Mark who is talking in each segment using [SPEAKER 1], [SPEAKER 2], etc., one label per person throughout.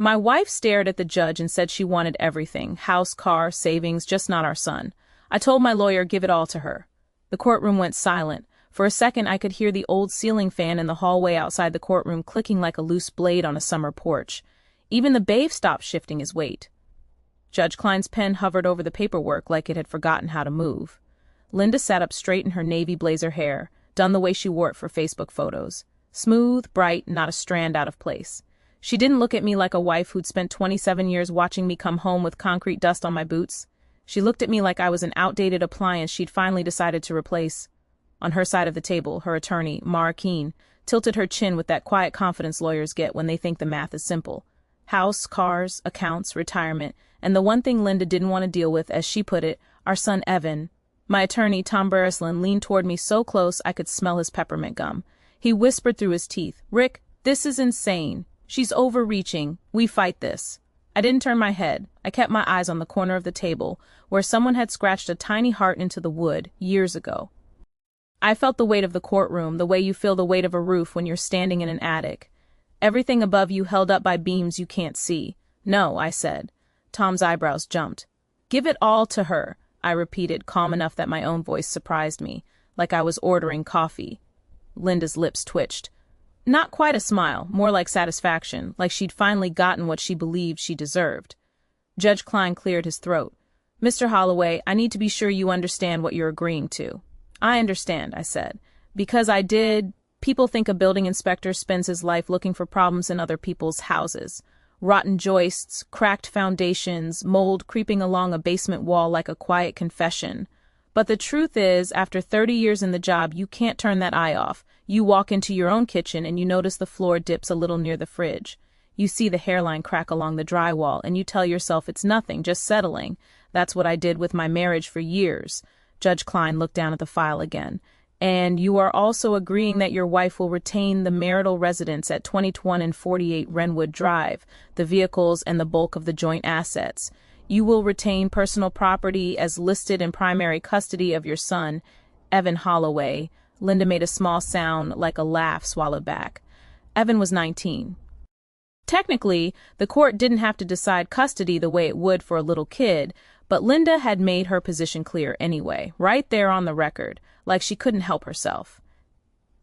[SPEAKER 1] My wife stared at the judge and said she wanted everything: house, car, savings, just not our son. I told my lawyer, give it all to her. The courtroom went silent. For a second I could hear the old ceiling fan in the hallway outside the courtroom clicking like a loose blade on a summer porch. Even the babe stopped shifting his weight. Judge Klein's pen hovered over the paperwork like it had forgotten how to move. Linda sat up straight in her navy blazer hair, done the way she wore it for Facebook photos. Smooth, bright, not a strand out of place. She didn't look at me like a wife who'd spent 27 years watching me come home with concrete dust on my boots. She looked at me like I was an outdated appliance she'd finally decided to replace. On her side of the table, her attorney, Mara Keene, tilted her chin with that quiet confidence lawyers get when they think the math is simple. House, cars, accounts, retirement, and the one thing Linda didn't want to deal with, as she put it, our son Evan. My attorney, Tom Barislin, leaned toward me so close I could smell his peppermint gum. He whispered through his teeth, "Rick, this is insane. She's overreaching. We fight this." I didn't turn my head. I kept my eyes on the corner of the table, where someone had scratched a tiny heart into the wood years ago. I felt the weight of the courtroom, the way you feel the weight of a roof when you're standing in an attic. Everything above you held up by beams you can't see. "No," I said. Tom's eyebrows jumped. "Give it all to her," I repeated, calm enough that my own voice surprised me, like I was ordering coffee. Linda's lips twitched. Not quite a smile, more like satisfaction, like she'd finally gotten what she believed she deserved. Judge Klein cleared his throat. "Mr. Holloway, I need to be sure you understand what you're agreeing to." "I understand," I said. "Because I did." People think a building inspector spends his life looking for problems in other people's houses. Rotten joists, cracked foundations, mold creeping along a basement wall like a quiet confession. But the truth is, after 30 years in the job, you can't turn that eye off. You walk into your own kitchen and you notice the floor dips a little near the fridge. You see the hairline crack along the drywall and you tell yourself it's nothing, just settling. That's what I did with my marriage for years. Judge Klein looked down at the file again. "And you are also agreeing that your wife will retain the marital residence at 21 and 48 Wrenwood Drive, the vehicles and the bulk of the joint assets. You will retain personal property as listed in primary custody of your son, Evan Holloway." Linda made a small sound like a laugh swallowed back. Evan was 19. Technically, the court didn't have to decide custody the way it would for a little kid, but Linda had made her position clear anyway, right there on the record, like she couldn't help herself.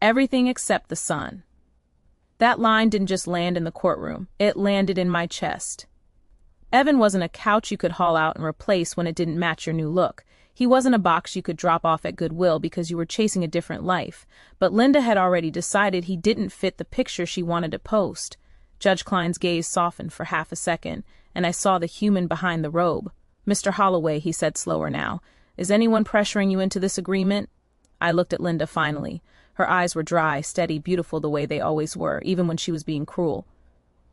[SPEAKER 1] Everything except the son. That line didn't just land in the courtroom, it landed in my chest. Evan wasn't a couch you could haul out and replace when it didn't match your new look. He wasn't a box you could drop off at Goodwill because you were chasing a different life. But Linda had already decided he didn't fit the picture she wanted to post. Judge Klein's gaze softened for half a second, and I saw the human behind the robe. "Mr. Holloway," he said slower now, "is anyone pressuring you into this agreement?" I looked at Linda finally. Her eyes were dry, steady, beautiful the way they always were, even when she was being cruel.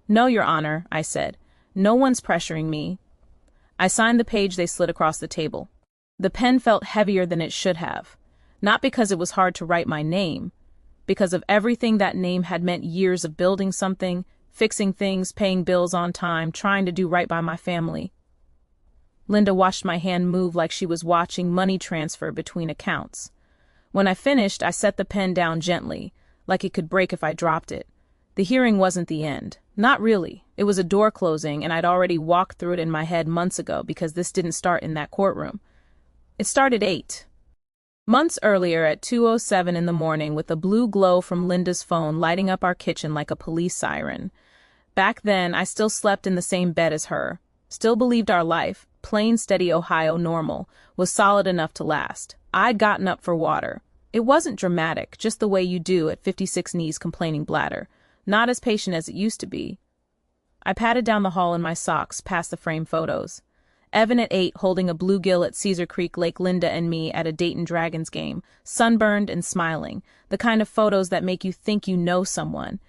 [SPEAKER 1] "No, Your Honor," I said. "No one's pressuring me." I signed the page they slid across the table. The pen felt heavier than it should have. Not because it was hard to write my name, because of everything that name had meant: years of building something, fixing things, paying bills on time, trying to do right by my family. Linda watched my hand move like she was watching money transfer between accounts. When I finished, I set the pen down gently, like it could break if I dropped it. The hearing wasn't the end. Not really. It was a door closing, and I'd already walked through it in my head months ago because this didn't start in that courtroom. It started 8 months earlier at 2:07 in the morning with a blue glow from Linda's phone lighting up our kitchen like a police siren. Back then, I still slept in the same bed as her, still believed our life, plain steady Ohio normal, was solid enough to last. I'd gotten up for water. It wasn't dramatic, just the way you do at 56 knees complaining bladder, not as patient as it used to be. I patted down the hall in my socks past the frame photos. Evan at 8 holding a bluegill at Cedar Creek Lake, Linda and me at a Dayton Dragons game, sunburned and smiling, the kind of photos that make you think you know someone.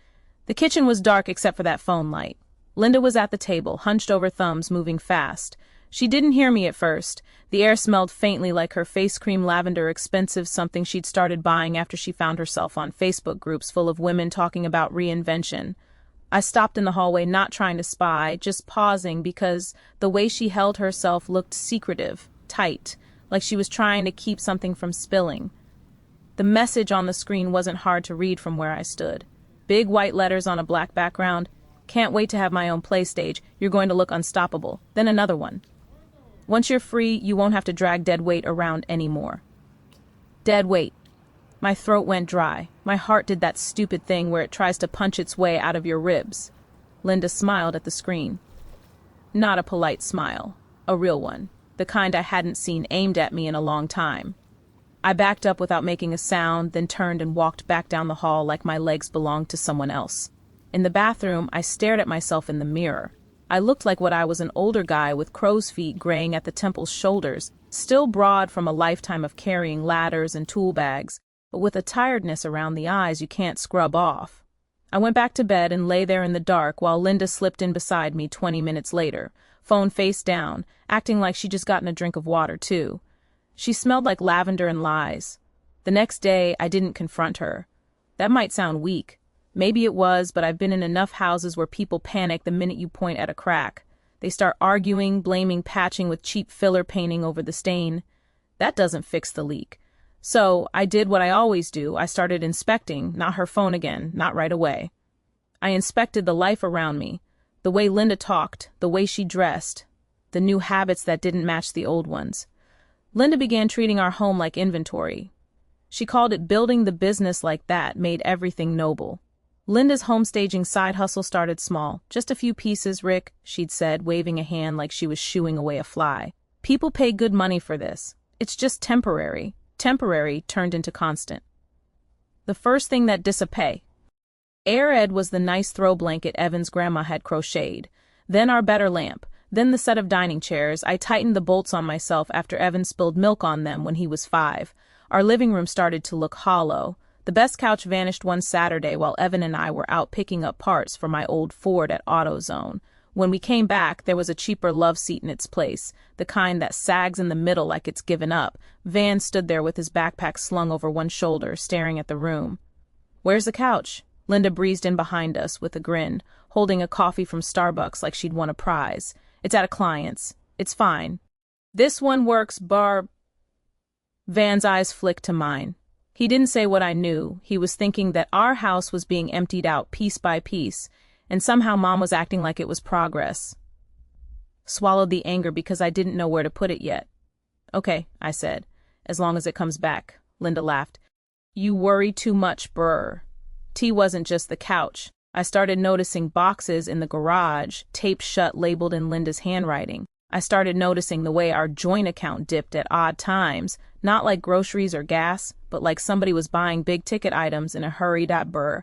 [SPEAKER 1] The kitchen was dark except for that phone light. Linda was at the table, hunched over thumbs, moving fast. She didn't hear me at first. The air smelled faintly like her face cream lavender, expensive, something she'd started buying after she found herself on Facebook groups full of women talking about reinvention. I stopped in the hallway, not trying to spy, just pausing because the way she held herself looked secretive, tight, like she was trying to keep something from spilling. The message on the screen wasn't hard to read from where I stood. Big white letters on a black background. Can't wait to have my own play stage. You're going to look unstoppable. Then another one. Once you're free, you won't have to drag dead weight around anymore. Dead weight. My throat went dry. My heart did that stupid thing where it tries to punch its way out of your ribs. Linda smiled at the screen. Not a polite smile. A real one. The kind I hadn't seen aimed at me in a long time. I backed up without making a sound, then turned and walked back down the hall like my legs belonged to someone else. In the bathroom, I stared at myself in the mirror. I looked like what I was, an older guy with crow's feet graying at the temple's shoulders, still broad from a lifetime of carrying ladders and tool bags, but with a tiredness around the eyes you can't scrub off. I went back to bed and lay there in the dark while Linda slipped in beside me 20 minutes later, phone face down, acting like she'd just gotten a drink of water, too. She smelled like lavender and lies. The next day, I didn't confront her. That might sound weak. Maybe it was, but I've been in enough houses where people panic the minute you point at a crack. They start arguing, blaming patching with cheap filler painting over the stain. That doesn't fix the leak. So I did what I always do. I started inspecting, not her phone again, not right away. I inspected the life around me, the way Linda talked, the way she dressed, the new habits that didn't match the old ones. Linda began treating our home like inventory. She called it building the business like that made everything noble. Linda's homestaging side hustle started small. Just a few pieces, Rick, she'd said, waving a hand like she was shooing away a fly. People pay good money for this. It's just temporary. Temporary turned into constant. The first thing that disappeared. Ed was the nice throw blanket Evan's grandma had crocheted. Then our better lamp. Then the set of dining chairs. I tightened the bolts on myself after Evan spilled milk on them when he was 5. Our living room started to look hollow. The best couch vanished one Saturday while Evan and I were out picking up parts for my old Ford at AutoZone. When we came back, there was a cheaper love seat in its place, the kind that sags in the middle like it's given up. Van stood there with his backpack slung over one shoulder, staring at the room. "Where's the couch?" Linda breezed in behind us with a grin, holding a coffee from Starbucks like she'd won a prize. "It's at a client's. It's fine." "This one works, Barb." Van's eyes flicked to mine. He didn't say what I knew. He was thinking that our house was being emptied out piece by piece, and somehow Mom was acting like it was progress. Swallowed the anger because I didn't know where to put it yet. "Okay," I said, "as long as it comes back." Linda laughed. "You worry too much, brr." Tea wasn't just the couch. I started noticing boxes in the garage, taped shut, labeled in Linda's handwriting. I started noticing the way our joint account dipped at odd times, not like groceries or gas, but like somebody was buying big-ticket items in a hurry. Brr.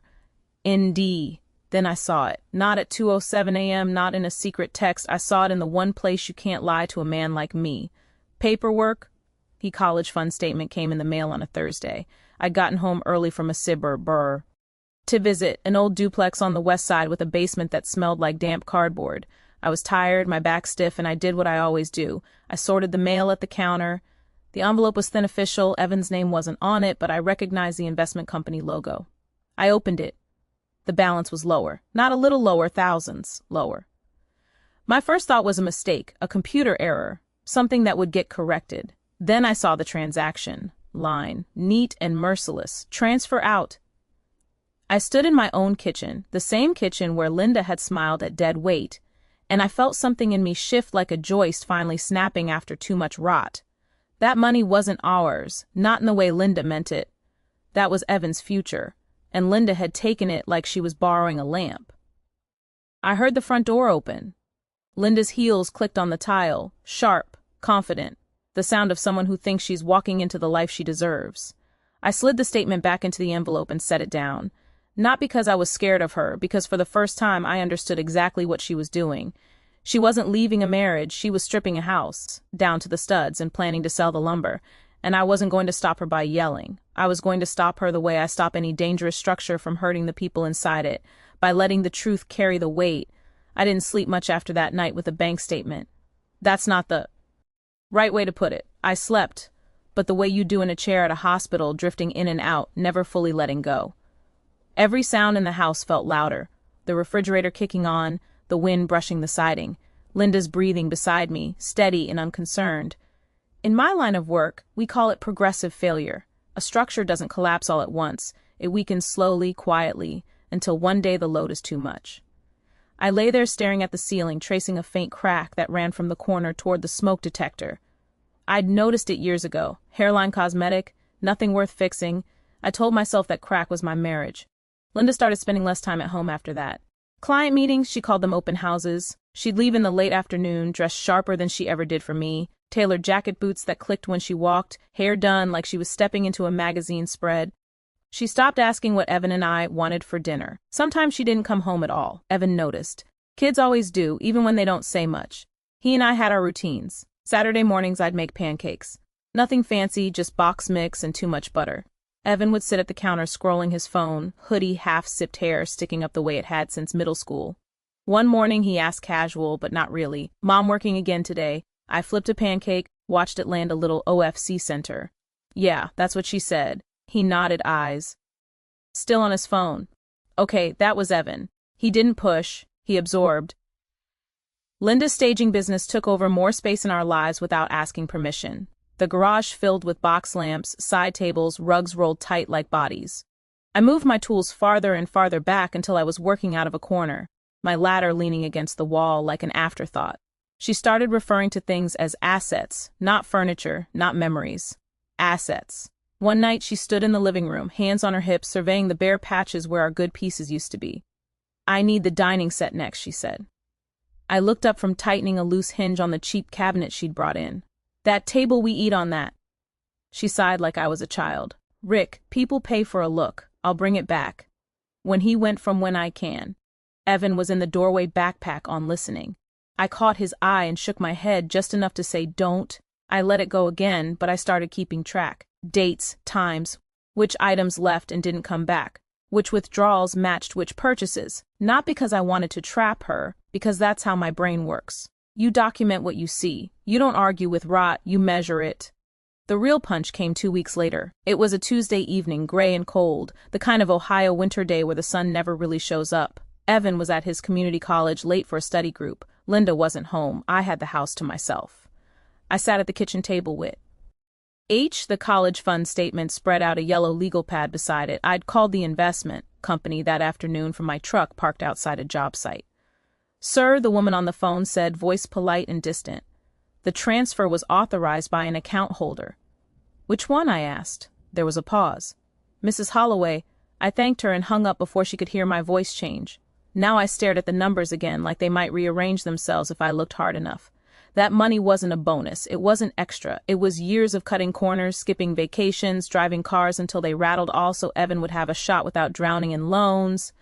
[SPEAKER 1] ND. Then I saw it. Not at 2:07 a.m., not in a secret text. I saw it in the one place you can't lie to a man like me. Paperwork? The college fund statement came in the mail on a Thursday. I'd gotten home early from a brr. To visit an old duplex on the west side with a basement that smelled like damp cardboard. I was tired, my back stiff, and I did what I always do. I sorted the mail at the counter. The envelope was thin official. Evan's name wasn't on it, but I recognized the investment company logo. I opened it. The balance was lower. Not a little lower, thousands lower. My first thought was a mistake, a computer error, something that would get corrected. Then I saw the transaction line, neat and merciless. Transfer out. I stood in my own kitchen, the same kitchen where Linda had smiled at dead weight, and I felt something in me shift like a joist finally snapping after too much rot. That money wasn't ours, not in the way Linda meant it. That was Evan's future, and Linda had taken it like she was borrowing a lamp. I heard the front door open. Linda's heels clicked on the tile, sharp, confident, the sound of someone who thinks she's walking into the life she deserves. I slid the statement back into the envelope and set it down. Not because I was scared of her, because for the first time I understood exactly what she was doing. She wasn't leaving a marriage, she was stripping a house, down to the studs, and planning to sell the lumber. And I wasn't going to stop her by yelling. I was going to stop her the way I stop any dangerous structure from hurting the people inside it, by letting the truth carry the weight. I didn't sleep much after that night with a bank statement. That's not the right way to put it. I slept, but the way you do in a chair at a hospital, drifting in and out, never fully letting go. Every sound in the house felt louder. The refrigerator kicking on, the wind brushing the siding, Linda's breathing beside me, steady and unconcerned. In my line of work, we call it progressive failure. A structure doesn't collapse all at once. It weakens slowly, quietly, until one day the load is too much. I lay there staring at the ceiling, tracing a faint crack that ran from the corner toward the smoke detector. I'd noticed it years ago. Hairline cosmetic, nothing worth fixing. I told myself that crack was my marriage. Linda started spending less time at home after that. Client meetings, she called them open houses. She'd leave in the late afternoon, dressed sharper than she ever did for me, tailored jacket boots that clicked when she walked, hair done like she was stepping into a magazine spread. She stopped asking what Evan and I wanted for dinner. Sometimes she didn't come home at all, Evan noticed. Kids always do, even when they don't say much. He and I had our routines. Saturday mornings I'd make pancakes. Nothing fancy, just box mix and too much butter. Evan would sit at the counter scrolling his phone, hoodie half-sipped hair sticking up the way it had since middle school. One morning he asked casual, but not really, "Mom working again today?" I flipped a pancake, watched it land a little OFC center. "Yeah, that's what she said." He nodded eyes. Still on his phone. Okay, that was Evan. He didn't push, he absorbed. Linda's staging business took over more space in our lives without asking permission. The garage filled with box lamps, side tables, rugs rolled tight like bodies. I moved my tools farther and farther back until I was working out of a corner, my ladder leaning against the wall like an afterthought. She started referring to things as assets, not furniture, not memories. Assets. One night she stood in the living room, hands on her hips, surveying the bare patches where our good pieces used to be. "I need the dining set next," she said. I looked up from tightening a loose hinge on the cheap cabinet she'd brought in. "That table, we eat on that." She sighed like I was a child. "Rick, people pay for a look. I'll bring it back. When he went from when I can." Evan was in the doorway, backpack on, listening. I caught his eye and shook my head just enough to say, "Don't." I let it go again, but I started keeping track. Dates, times, which items left and didn't come back, which withdrawals matched which purchases, not because I wanted to trap her, because that's how my brain works. You document what you see. You don't argue with rot, you measure it. The real punch came 2 weeks later. It was a Tuesday evening, gray and cold, the kind of Ohio winter day where the sun never really shows up. Evan was at his community college late for a study group. Linda wasn't home. I had the house to myself. I sat at the kitchen table with the college fund statement spread out, a yellow legal pad beside it. I'd called the investment company that afternoon from my truck parked outside a job site. "Sir," the woman on the phone said, voice polite and distant. "The transfer was authorized by an account holder." "Which one?" I asked. There was a pause. "Mrs. Holloway." I thanked her and hung up before she could hear my voice change. Now I stared at the numbers again, like they might rearrange themselves if I looked hard enough. That money wasn't a bonus. It wasn't extra. It was years of cutting corners, skipping vacations, driving cars until they rattled all so Evan would have a shot without drowning in loans.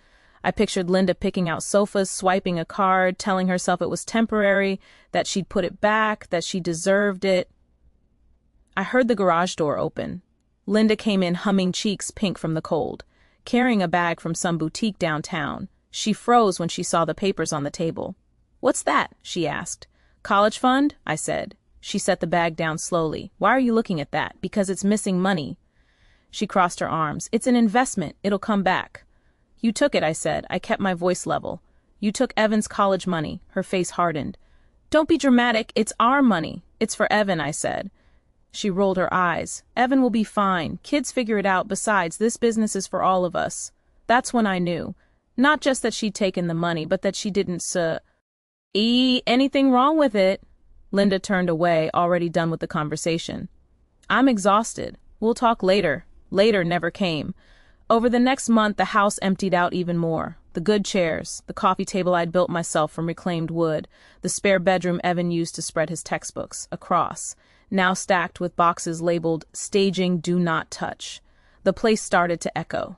[SPEAKER 1] I pictured Linda picking out sofas, swiping a card, telling herself it was temporary, that she'd put it back, that she deserved it. I heard the garage door open. Linda came in, humming, cheeks pink from the cold, carrying a bag from some boutique downtown. She froze when she saw the papers on the table. "What's that?" she asked. "College fund?" I said. She set the bag down slowly. "Why are you looking at that?" "Because it's missing money." She crossed her arms. "It's an investment. It'll come back." "You took it," I said. I kept my voice level. "You took Evan's college money." Her face hardened. "Don't be dramatic. It's our money." "It's for Evan," I said. She rolled her eyes. "Evan will be fine. Kids figure it out. Besides, this business is for all of us." That's when I knew. Not just that she'd taken the money, but that she didn't anything wrong with it. Linda turned away, already done with the conversation. "I'm exhausted. We'll talk later." Later never came. Over the next month, the house emptied out even more. The good chairs, the coffee table I'd built myself from reclaimed wood, the spare bedroom Evan used to spread his textbooks, across, now stacked with boxes labeled "Staging Do Not Touch." The place started to echo.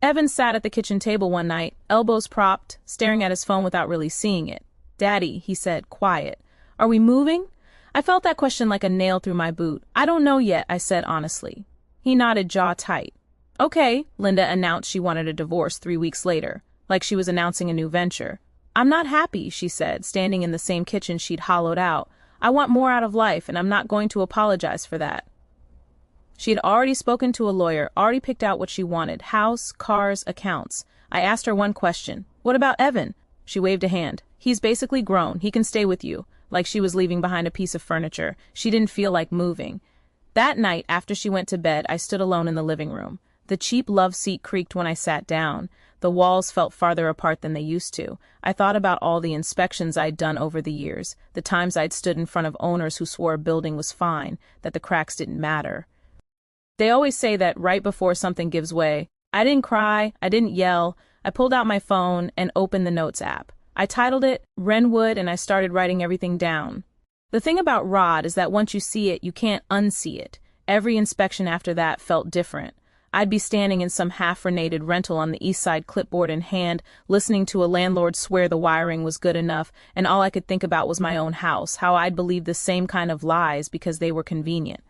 [SPEAKER 1] Evan sat at the kitchen table one night, elbows propped, staring at his phone without really seeing it. "Daddy," he said, quiet. "Are we moving?" I felt that question like a nail through my boot. "I don't know yet," I said honestly. He nodded, jaw tight. "Okay," Linda announced she wanted a divorce 3 weeks later, like she was announcing a new venture. "I'm not happy," she said, standing in the same kitchen she'd hollowed out. "I want more out of life, and I'm not going to apologize for that." She had already spoken to a lawyer, already picked out what she wanted: house, cars, accounts. I asked her one question. "What about Evan?" She waved a hand. "He's basically grown. He can stay with you." Like she was leaving behind a piece of furniture. She didn't feel like moving. That night, after she went to bed, I stood alone in the living room. The cheap love seat creaked when I sat down. The walls felt farther apart than they used to. I thought about all the inspections I'd done over the years, the times I'd stood in front of owners who swore a building was fine, that the cracks didn't matter. They always say that right before something gives way. I didn't cry, I didn't yell. I pulled out my phone and opened the Notes app. I titled it Wrenwood and I started writing everything down. The thing about Rod is that once you see it, you can't unsee it. Every inspection after that felt different. I'd be standing in some half-renated rental on the east side, clipboard in hand, listening to a landlord swear the wiring was good enough, and all I could think about was my own house, how I'd believe the same kind of lies because they were convenient.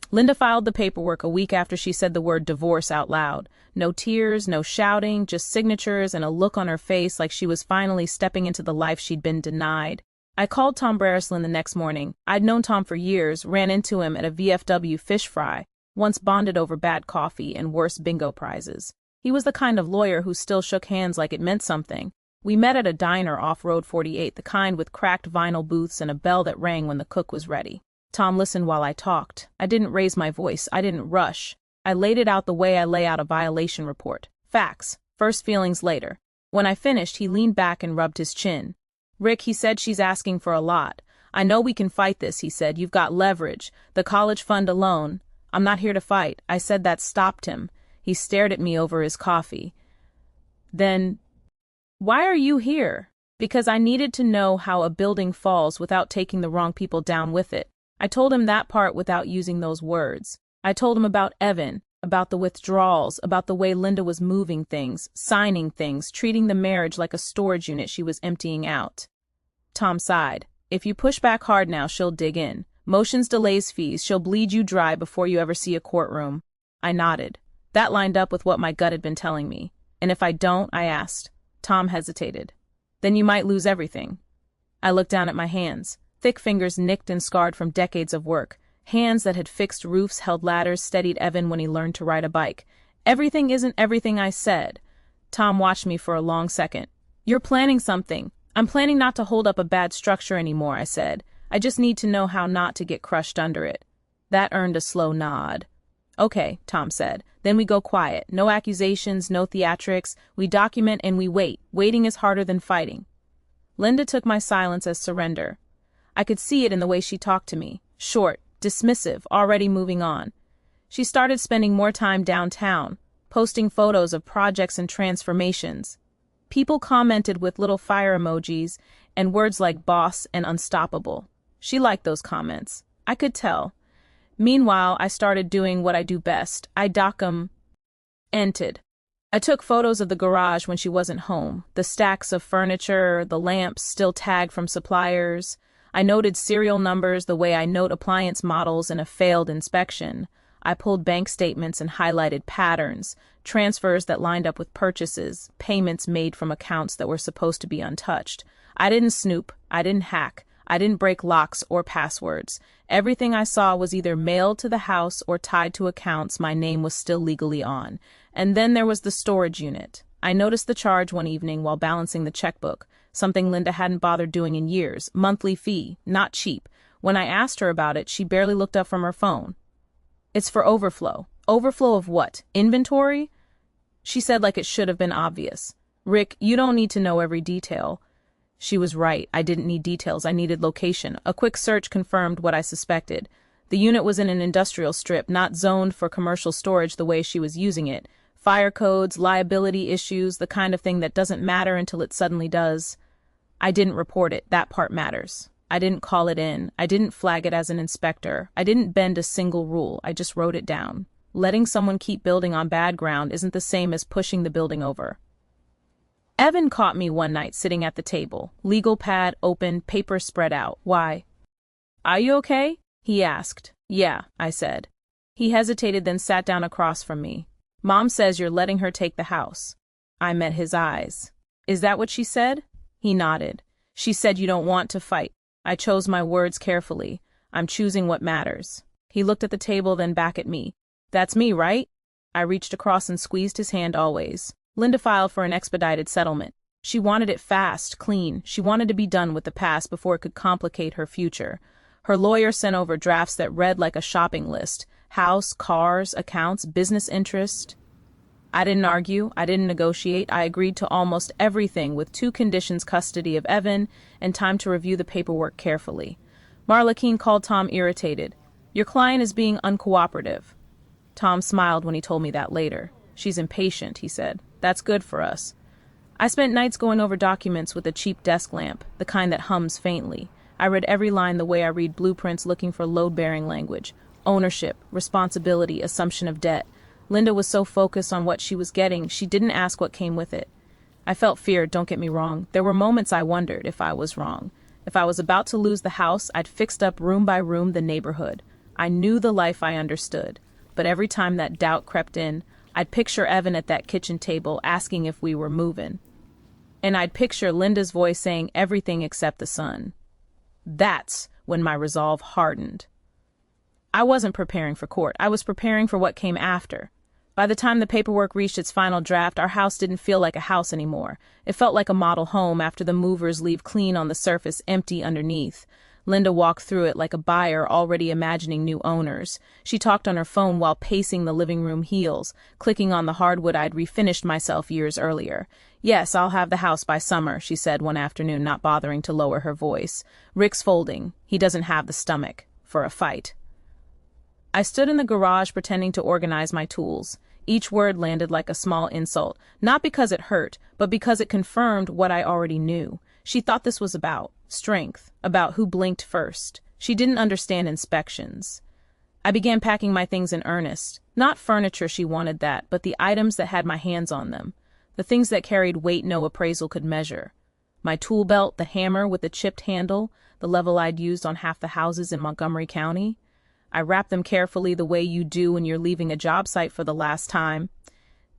[SPEAKER 1] Linda filed the paperwork a week after she said the word divorce out loud. No tears, no shouting, just signatures and a look on her face like she was finally stepping into the life she'd been denied. I called Tom Brareslin the next morning. I'd known Tom for years, ran into him at a VFW fish fry, once bonded over bad coffee and worse bingo prizes. He was the kind of lawyer who still shook hands like it meant something. We met at a diner off Road 48, the kind with cracked vinyl booths and a bell that rang when the cook was ready. Tom listened while I talked. I didn't raise my voice. I didn't rush. I laid it out the way I lay out a violation report. Facts. First feelings later. When I finished, he leaned back and rubbed his chin. Rick, he said, she's asking for a lot. I know we can fight this, he said. You've got leverage. The college fund alone. I'm not here to fight. I said that stopped him. He stared at me over his coffee. Then, why are you here? Because I needed to know how a building falls without taking the wrong people down with it. I told him that part without using those words. I told him about Evan, about the withdrawals, about the way Linda was moving things, signing things, treating the marriage like a storage unit she was emptying out. Tom sighed. If you push back hard now, she'll dig in. Motions, delays, fees. She'll bleed you dry before you ever see a courtroom. I nodded. That lined up with what my gut had been telling me. And if I don't, I asked. Tom hesitated. Then you might lose everything. I looked down at my hands. Thick fingers nicked and scarred from decades of work. Hands that had fixed roofs, held ladders, steadied Evan when he learned to ride a bike. Everything isn't everything I said. Tom watched me for a long second. You're planning something. I'm planning not to hold up a bad structure anymore, I said. I just need to know how not to get crushed under it. That earned a slow nod. Okay, Tom said. Then we go quiet. No accusations, no theatrics. We document and we wait. Waiting is harder than fighting. Linda took my silence as surrender. I could see it in the way she talked to me. Short, dismissive, already moving on. She started spending more time downtown, posting photos of projects and transformations. People commented with little fire emojis and words like boss and unstoppable. She liked those comments. I could tell. Meanwhile, I started doing what I do best. I documented. I took photos of the garage when she wasn't home, the stacks of furniture, the lamps still tagged from suppliers. I noted serial numbers the way I note appliance models in a failed inspection. I pulled bank statements and highlighted patterns, transfers that lined up with purchases, payments made from accounts that were supposed to be untouched. I didn't snoop. I didn't hack. I didn't break locks or passwords. Everything I saw was either mailed to the house or tied to accounts my name was still legally on. And then there was the storage unit. I noticed the charge one evening while balancing the checkbook, something Linda hadn't bothered doing in years. Monthly fee, not cheap. When I asked her about it, she barely looked up from her phone. It's for overflow. Overflow of what? Inventory? She said like it should have been obvious. Rick, you don't need to know every detail. She was right. I didn't need details. I needed location. A quick search confirmed what I suspected. The unit was in an industrial strip, not zoned for commercial storage the way she was using it. Fire codes, liability issues, the kind of thing that doesn't matter until it suddenly does. I didn't report it. That part matters. I didn't call it in. I didn't flag it as an inspector. I didn't bend a single rule. I just wrote it down. Letting someone keep building on bad ground isn't the same as pushing the building over. Evan caught me one night sitting at the table, legal pad open, paper spread out. Why? Are you okay? He asked. Yeah, I said. He hesitated, then sat down across from me. Mom says you're letting her take the house. I met his eyes. Is that what she said? He nodded. She said you don't want to fight. I chose my words carefully. I'm choosing what matters. He looked at the table, then back at me. That's me, right? I reached across and squeezed his hand always. Linda filed for an expedited settlement. She wanted it fast, clean. She wanted to be done with the past before it could complicate her future. Her lawyer sent over drafts that read like a shopping list. House, cars, accounts, business interest. I didn't argue, I didn't negotiate, I agreed to almost everything with 2 conditions: custody of Evan and time to review the paperwork carefully. Marla Keene called Tom irritated. "Your client is being uncooperative." Tom smiled when he told me that later. "She's impatient," he said. "That's good for us." I spent nights going over documents with a cheap desk lamp, the kind that hums faintly. I read every line the way I read blueprints, looking for load-bearing language. Ownership, responsibility, assumption of debt. Linda was so focused on what she was getting, she didn't ask what came with it. I felt fear, don't get me wrong. There were moments I wondered if I was wrong. If I was about to lose the house, I'd fixed up room by room the neighborhood. I knew the life I understood. But every time that doubt crept in, I'd picture Evan at that kitchen table asking if we were moving. And I'd picture Linda's voice saying everything except the sun. That's when my resolve hardened. I wasn't preparing for court. I was preparing for what came after. By the time the paperwork reached its final draft, our house didn't feel like a house anymore. It felt like a model home after the movers leave clean on the surface, empty underneath. Linda walked through it like a buyer already imagining new owners. She talked on her phone while pacing the living room heels, clicking on the hardwood I'd refinished myself years earlier. "Yes, I'll have the house by summer," she said one afternoon, not bothering to lower her voice. "Rick's folding. He doesn't have the stomach for a fight." I stood in the garage pretending to organize my tools. Each word landed like a small insult, not because it hurt, but because it confirmed what I already knew. She thought this was about strength, about who blinked first. She didn't understand inspections. I began packing my things in earnest. Not furniture, she wanted that, but the items that had my hands on them. The things that carried weight no appraisal could measure. My tool belt, the hammer with the chipped handle, the level I'd used on half the houses in Montgomery County. I wrapped them carefully the way you do when you're leaving a job site for the last time.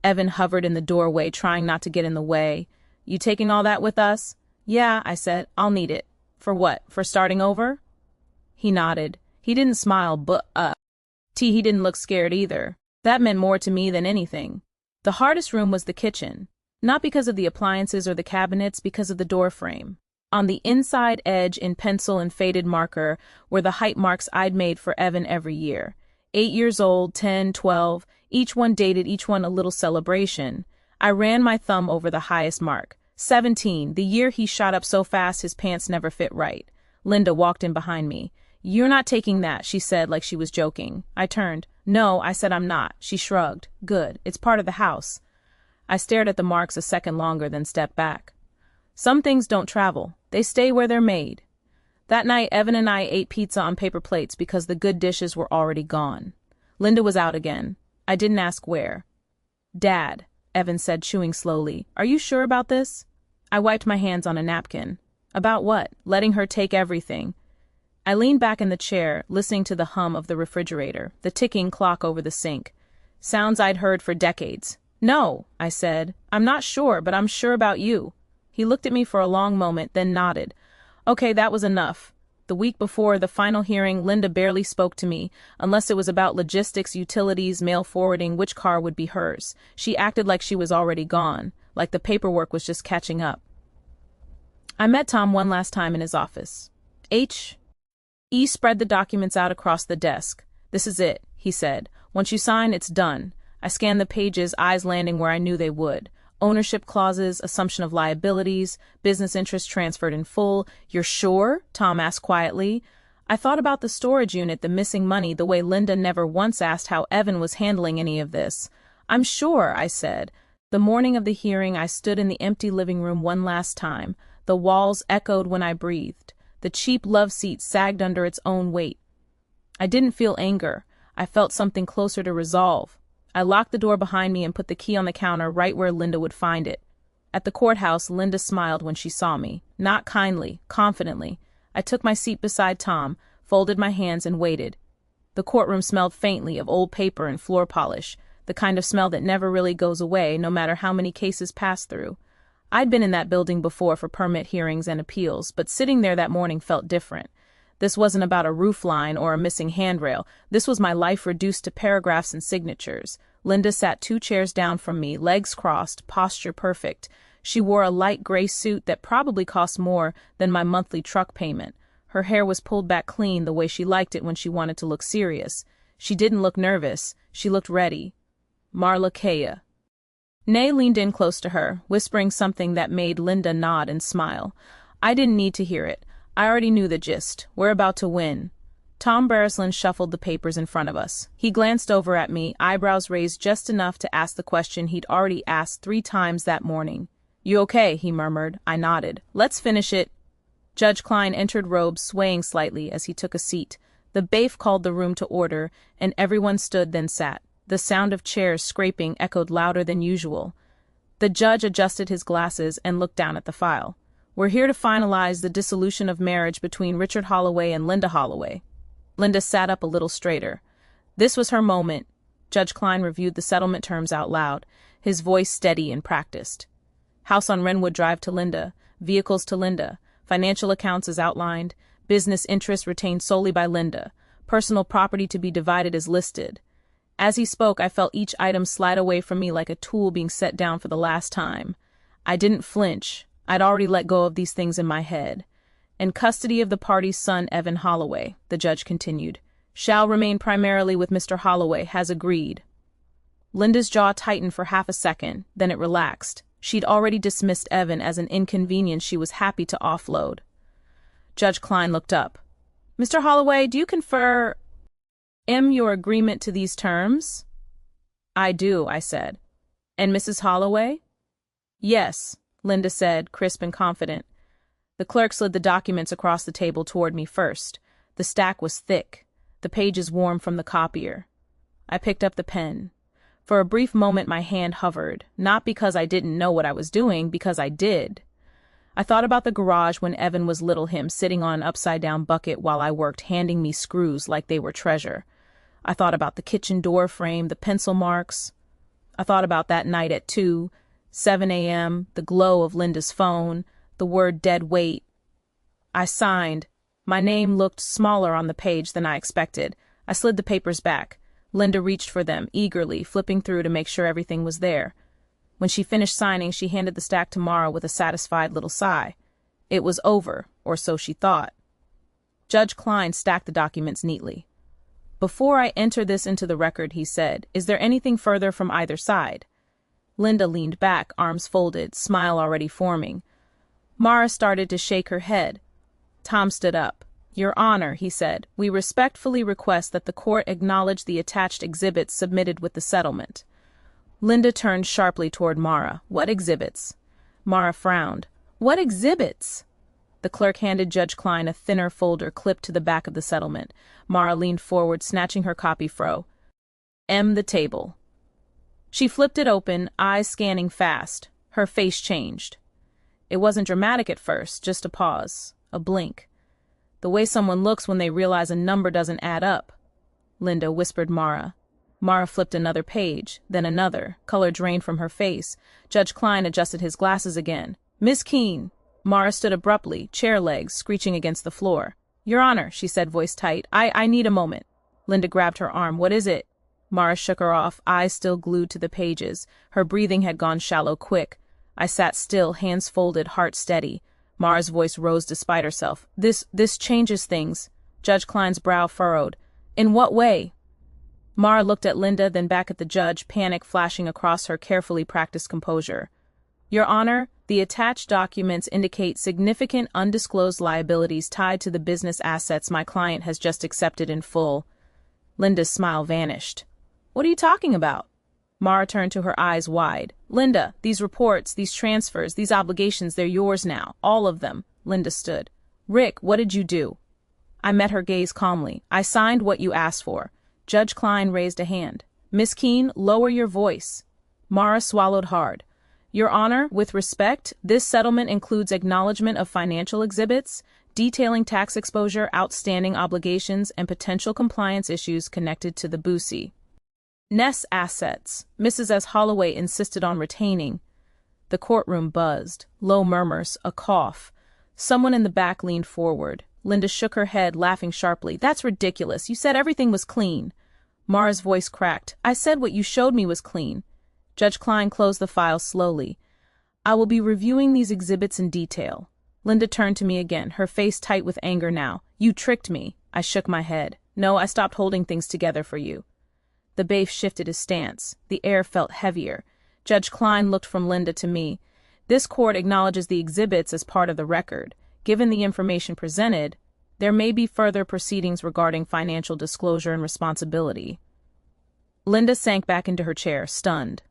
[SPEAKER 1] Evan hovered in the doorway, trying not to get in the way. "You taking all that with us?" "Yeah," I said. "I'll need it." "For what? For starting over?" He nodded. He didn't smile, but he didn't look scared either. That meant more to me than anything. The hardest room was the kitchen. Not because of the appliances or the cabinets, because of the door frame. On the inside edge, in pencil and faded marker, were the height marks I'd made for Evan every year. 8 years old, 10, 12, each one dated, each one a little celebration. I ran my thumb over the highest mark. 17, the year he shot up so fast his pants never fit right. Linda walked in behind me. "You're not taking that," she said like she was joking. I turned. "No," I said, "I'm not." She shrugged. "Good. It's part of the house." I stared at the marks a second longer, then stepped back. Some things don't travel. They stay where they're made. That night, Evan and I ate pizza on paper plates because the good dishes were already gone. Linda was out again. I didn't ask where. "Dad," Evan said, chewing slowly, "are you sure about this?" I wiped my hands on a napkin. "About what?" "Letting her take everything." I leaned back in the chair, listening to the hum of the refrigerator, the ticking clock over the sink. Sounds I'd heard for decades. "No," I said. "I'm not sure, but I'm sure about you." He looked at me for a long moment, then nodded. Okay, that was enough. The week before the final hearing, Linda barely spoke to me, unless it was about logistics, utilities, mail forwarding, which car would be hers. She acted like she was already gone, like the paperwork was just catching up. I met Tom one last time in his office. He spread the documents out across the desk. "This is it," he said. "Once you sign, it's done." I scanned the pages, eyes landing where I knew they would. Ownership clauses, assumption of liabilities, business interest transferred in full. "You're sure?" Tom asked quietly. I thought about the storage unit, the missing money, the way Linda never once asked how Evan was handling any of this. "I'm sure," I said. The morning of the hearing, I stood in the empty living room one last time. The walls echoed when I breathed. The cheap love seat sagged under its own weight. I didn't feel anger. I felt something closer to resolve. I locked the door behind me and put the key on the counter right where Linda would find it. At the courthouse, Linda smiled when she saw me. Not kindly, confidently. I took my seat beside Tom, folded my hands and waited. The courtroom smelled faintly of old paper and floor polish, the kind of smell that never really goes away, no matter how many cases pass through. I'd been in that building before for permit hearings and appeals, but sitting there that morning felt different. This wasn't about a roofline or a missing handrail. This was my life reduced to paragraphs and signatures. Linda sat 2 chairs down from me, legs crossed, posture perfect. She wore a light gray suit that probably cost more than my monthly truck payment. Her hair was pulled back clean the way she liked it when she wanted to look serious. She didn't look nervous. She looked ready. Marla Kea. Nay leaned in close to her, whispering something that made Linda nod and smile. I didn't need to hear it. I already knew the gist. We're about to win. Tom Beresland shuffled the papers in front of us. He glanced over at me, eyebrows raised just enough to ask the question he'd already asked 3 times that morning. You okay? He murmured. I nodded. Let's finish it. Judge Klein entered robes, swaying slightly as he took a seat. The bailiff called the room to order, and everyone stood then sat. The sound of chairs scraping echoed louder than usual. The judge adjusted his glasses and looked down at the file. We're here to finalize the dissolution of marriage between Richard Holloway and Linda Holloway. Linda sat up a little straighter. This was her moment. Judge Klein reviewed the settlement terms out loud, his voice steady and practiced. House on Wrenwood Drive to Linda, vehicles to Linda, financial accounts as outlined, business interests retained solely by Linda, personal property to be divided as listed. As he spoke, I felt each item slide away from me like a tool being set down for the last time. I didn't flinch. I'd already let go of these things in my head. In custody of the party's son, Evan Holloway, the judge continued, shall remain primarily with Mr. Holloway, has agreed. Linda's jaw tightened for half a second, then it relaxed. She'd already dismissed Evan as an inconvenience she was happy to offload. Judge Klein looked up. Mr. Holloway, do you confer your agreement to these terms? I do, I said. And Mrs. Holloway? Yes, Linda said, crisp and confident. The clerk slid the documents across the table toward me first. The stack was thick, the pages warm from the copier. I picked up the pen. For a brief moment my hand hovered, not because I didn't know what I was doing, because I did. I thought about the garage when Evan was little him sitting on an upside-down bucket while I worked, handing me screws like they were treasure. I thought about the kitchen door frame, the pencil marks. I thought about that night at 7 a.m., the glow of Linda's phone, the word dead weight. I signed. My name looked smaller on the page than I expected. I slid the papers back. Linda reached for them, eagerly, flipping through to make sure everything was there. When she finished signing, she handed the stack to Mara with a satisfied little sigh. It was over, or so she thought. Judge Klein stacked the documents neatly. Before I enter this into the record, he said, is there anything further from either side? Linda leaned back, arms folded, smile already forming. Mara started to shake her head. Tom stood up. Your Honor, he said, we respectfully request that the court acknowledge the attached exhibits submitted with the settlement. Linda turned sharply toward Mara. What exhibits? Mara frowned. What exhibits? The clerk handed Judge Klein a thinner folder clipped to the back of the settlement. Mara leaned forward, snatching her copy fro. The table. She flipped it open, eyes scanning fast. Her face changed. It wasn't dramatic at first, just a pause, a blink. The way someone looks when they realize a number doesn't add up. Linda whispered Mara. Mara flipped another page, then another. Color drained from her face. Judge Klein adjusted his glasses again. Miss Keene. Mara stood abruptly, chair legs screeching against the floor. Your Honor, she said, voice tight. I need a moment. Linda grabbed her arm. What is it? Mara shook her off, eyes still glued to the pages. Her breathing had gone shallow quick. I sat still, hands folded, heart steady. Mara's voice rose despite herself. This changes things. Judge Klein's brow furrowed. In what way? Mara looked at Linda, then back at the judge, panic flashing across her carefully practiced composure. Your Honor, the attached documents indicate significant undisclosed liabilities tied to the business assets my client has just accepted in full. Linda's smile vanished. What are you talking about? Mara turned to her eyes wide. Linda, these reports, these transfers, these obligations, they're yours now. All of them. Linda stood. Rick, what did you do? I met her gaze calmly. I signed what you asked for. Judge Klein raised a hand. Miss Keene, lower your voice. Mara swallowed hard. Your Honor, with respect, this settlement includes acknowledgement of financial exhibits, detailing tax exposure, outstanding obligations, and potential compliance issues connected to the Boosie Ness assets, Mrs. S. Holloway insisted on retaining. The courtroom buzzed. Low murmurs, a cough. Someone in the back leaned forward. Linda shook her head, laughing sharply. That's ridiculous. You said everything was clean. Mara's voice cracked. I said what you showed me was clean. Judge Klein closed the file slowly. I will be reviewing these exhibits in detail. Linda turned to me again, her face tight with anger now. You tricked me. I shook my head. No, I stopped holding things together for you. The bailiff shifted his stance. The air felt heavier. Judge Klein looked from Linda to me. This court acknowledges the exhibits as part of the record. Given the information presented, there may be further proceedings regarding financial disclosure and responsibility. Linda sank back into her chair, stunned.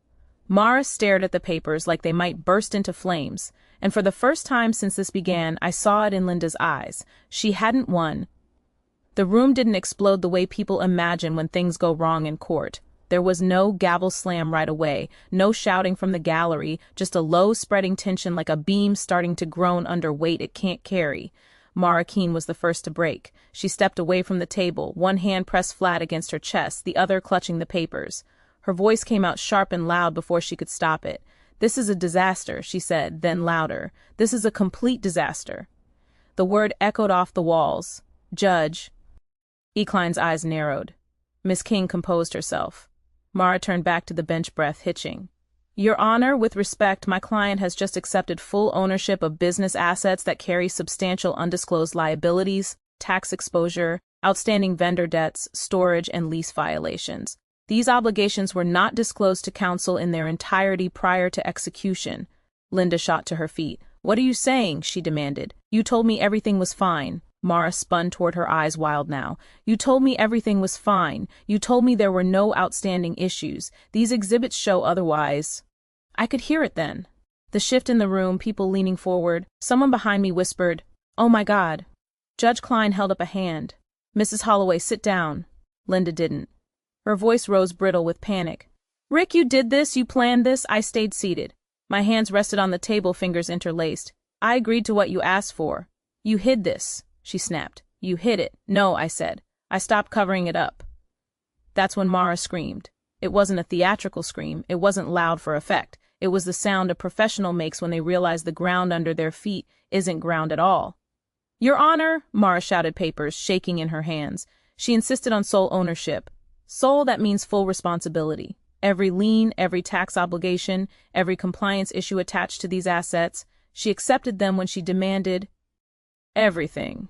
[SPEAKER 1] Mara stared at the papers like they might burst into flames, and for the first time since this began, I saw it in Linda's eyes. She hadn't won. The room didn't explode the way people imagine when things go wrong in court. There was no gavel slam right away, no shouting from the gallery, just a low spreading tension like a beam starting to groan under weight it can't carry. Mara Keene was the first to break. She stepped away from the table, one hand pressed flat against her chest, the other clutching the papers. Her voice came out sharp and loud before she could stop it. "This is a disaster," she said, then louder. "This is a complete disaster." The word echoed off the walls. "Judge." E. Klein's eyes narrowed. Miss King composed herself. Mara turned back to the bench, breath hitching. "Your Honor, with respect, my client has just accepted full ownership of business assets that carry substantial undisclosed liabilities, tax exposure, outstanding vendor debts, storage, and lease violations. These obligations were not disclosed to counsel in their entirety prior to execution." Linda shot to her feet. "What are you saying?" she demanded. "You told me everything was fine." Mara spun toward her, eyes wild now. "You told me everything was fine. You told me there were no outstanding issues. These exhibits show otherwise." I could hear it then. The shift in the room, people leaning forward. Someone behind me whispered, "Oh my God." Judge Klein held up a hand. "Mrs. Holloway, sit down." Linda didn't. Her voice rose brittle with panic. "Rick, you did this, you planned this." I stayed seated. My hands rested on the table, fingers interlaced. "I agreed to what you asked for." "You hid this," she snapped. "You hid it." "No," I said. "I stopped covering it up." That's when Mara screamed. It wasn't a theatrical scream. It wasn't loud for effect. It was the sound a professional makes when they realize the ground under their feet isn't ground at all. "Your Honor," Mara shouted, papers shaking in her hands. She insisted on sole ownership. Sole, that means full responsibility. Every lien, every tax obligation, every compliance issue attached to these assets. She accepted them when she demanded everything.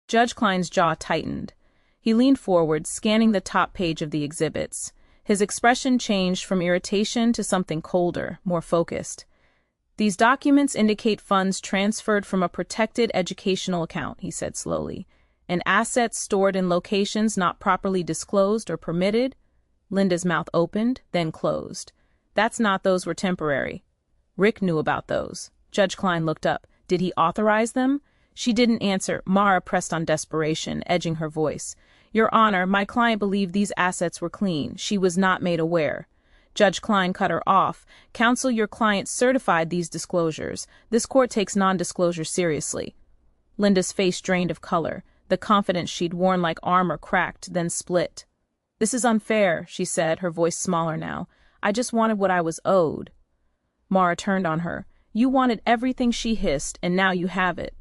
[SPEAKER 1] Judge Klein's jaw tightened. He leaned forward, scanning the top page of the exhibits. His expression changed from irritation to something colder, more focused. "These documents indicate funds transferred from a protected educational account," he said slowly, "and assets stored in locations not properly disclosed or permitted." Linda's mouth opened, then closed. Those were temporary. Rick knew about those. Judge Klein looked up. Did he authorize them? She didn't answer. Mara pressed on desperation, edging her voice. "Your Honor, my client believed these assets were clean. She was not made aware." Judge Klein cut her off. "Counsel, your client certified these disclosures. This court takes non-disclosure seriously." Linda's face drained of color. The confidence she'd worn like armor cracked, then split. "This is unfair," she said, her voice smaller now. "I just wanted what I was owed." Mara turned on her. "You wanted everything," she hissed, "and now you have it."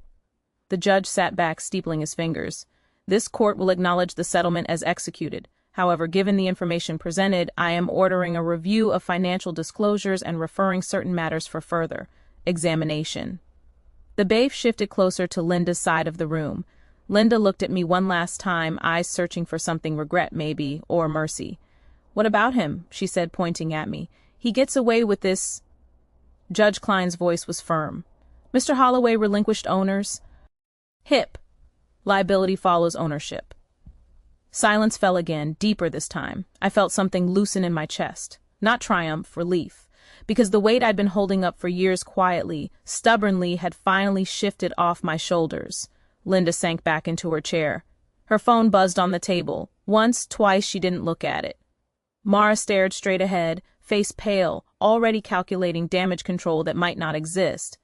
[SPEAKER 1] The judge sat back, steepling his fingers. "This court will acknowledge the settlement as executed. However, given the information presented, I am ordering a review of financial disclosures and referring certain matters for further examination." The bailiff shifted closer to Linda's side of the room. Linda looked at me one last time, eyes searching for something, regret maybe, or mercy. "What about him?" she said, pointing at me. "He gets away with this." Judge Klein's voice was firm. "Mr. Holloway relinquished owners. HIP. Liability follows ownership." Silence fell again, deeper this time. I felt something loosen in my chest. Not triumph, relief. Because the weight I'd been holding up for years quietly, stubbornly, had finally shifted off my shoulders. Linda sank back into her chair. Her phone buzzed on the table. Once, twice, she didn't look at it. Mara stared straight ahead, face pale, already calculating damage control that might not exist.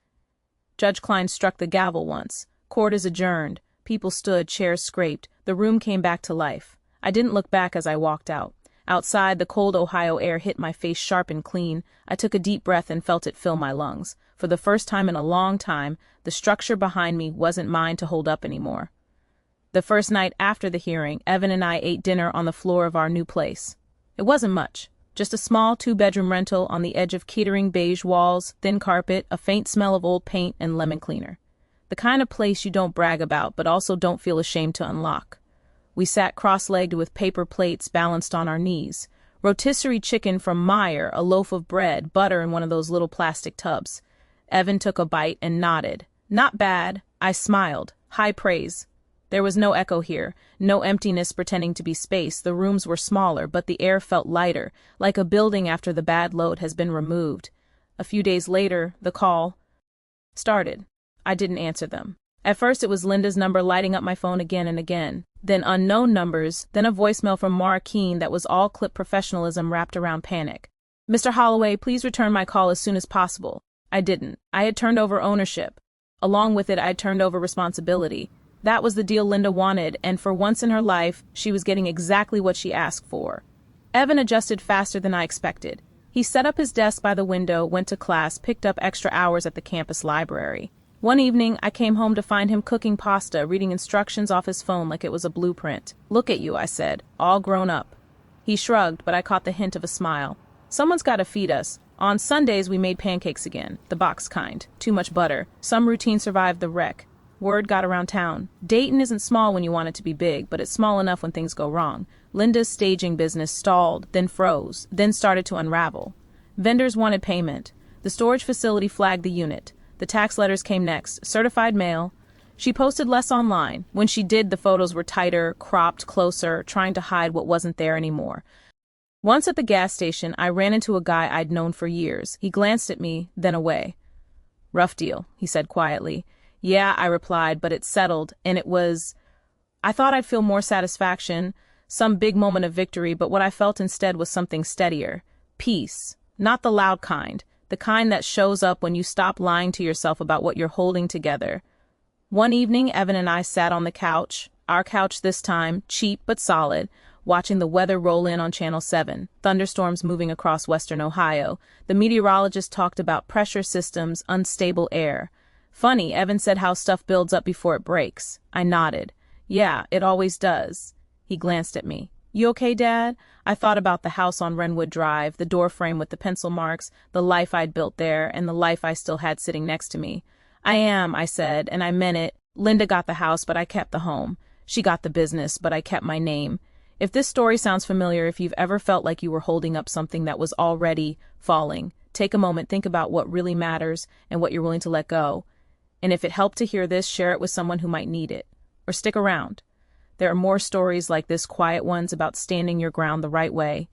[SPEAKER 1] Judge Klein struck the gavel once. Court is adjourned. People stood, chairs scraped. The room came back to life. I didn't look back as I walked out. Outside, the cold Ohio air hit my face sharp and clean. I took a deep breath and felt it fill my lungs. For the first time in a long time, the structure behind me wasn't mine to hold up anymore. The first night after the hearing, Evan and I ate dinner on the floor of our new place. It wasn't much. Just a small 2-bedroom rental on the edge of Kettering, beige walls, thin carpet, a faint smell of old paint, and lemon cleaner. The kind of place you don't brag about, but also don't feel ashamed to unlock. We sat cross-legged with paper plates balanced on our knees. Rotisserie chicken from Meyer, a loaf of bread, butter in one of those little plastic tubs. Evan took a bite and nodded. Not bad. I smiled. High praise. There was no echo here, no emptiness pretending to be space. The rooms were smaller, but the air felt lighter, like a building after the bad load has been removed. A few days later, the call started. I didn't answer them. At first it was Linda's number lighting up my phone again and again, then unknown numbers, then a voicemail from Mara Keene that was all clip professionalism wrapped around panic. Mr. Holloway, please return my call as soon as possible. I didn't. I had turned over ownership. Along with it, I had turned over responsibility. That was the deal Linda wanted, and for once in her life, she was getting exactly what she asked for. Evan adjusted faster than I expected. He set up his desk by the window, went to class, picked up extra hours at the campus library. One evening, I came home to find him cooking pasta, reading instructions off his phone like it was a blueprint. Look at you, I said, all grown up. He shrugged, but I caught the hint of a smile. Someone's got to feed us. On Sundays, we made pancakes again, the box kind. Too much butter. Some routine survived the wreck. Word got around town. Dayton isn't small when you want it to be big, but it's small enough when things go wrong. Linda's staging business stalled, then froze, then started to unravel. Vendors wanted payment. The storage facility flagged the unit. The tax letters came next, certified mail. She posted less online. When she did, the photos were tighter, cropped, closer, trying to hide what wasn't there anymore. Once at the gas station, I ran into a guy I'd known for years. He glanced at me, then away. Rough deal, he said quietly. Yeah, I replied, but it settled, and I thought I'd feel more satisfaction, some big moment of victory, but what I felt instead was something steadier. Peace. Not the loud kind. The kind that shows up when you stop lying to yourself about what you're holding together. One evening, Evan and I sat on the couch, our couch this time, cheap but solid, watching the weather roll in on Channel 7, thunderstorms moving across western Ohio. The meteorologist talked about pressure systems, unstable air. Funny, Evan said how stuff builds up before it breaks. I nodded. Yeah, it always does. He glanced at me. You okay, Dad? I thought about the house on Wrenwood Drive, the door frame with the pencil marks, the life I'd built there, and the life I still had sitting next to me. I am, I said, and I meant it. Linda got the house, but I kept the home. She got the business, but I kept my name. If this story sounds familiar, if you've ever felt like you were holding up something that was already falling, take a moment, think about what really matters and what you're willing to let go. And if it helped to hear this, share it with someone who might need it. Or stick around. There are more stories like this, quiet ones about standing your ground the right way.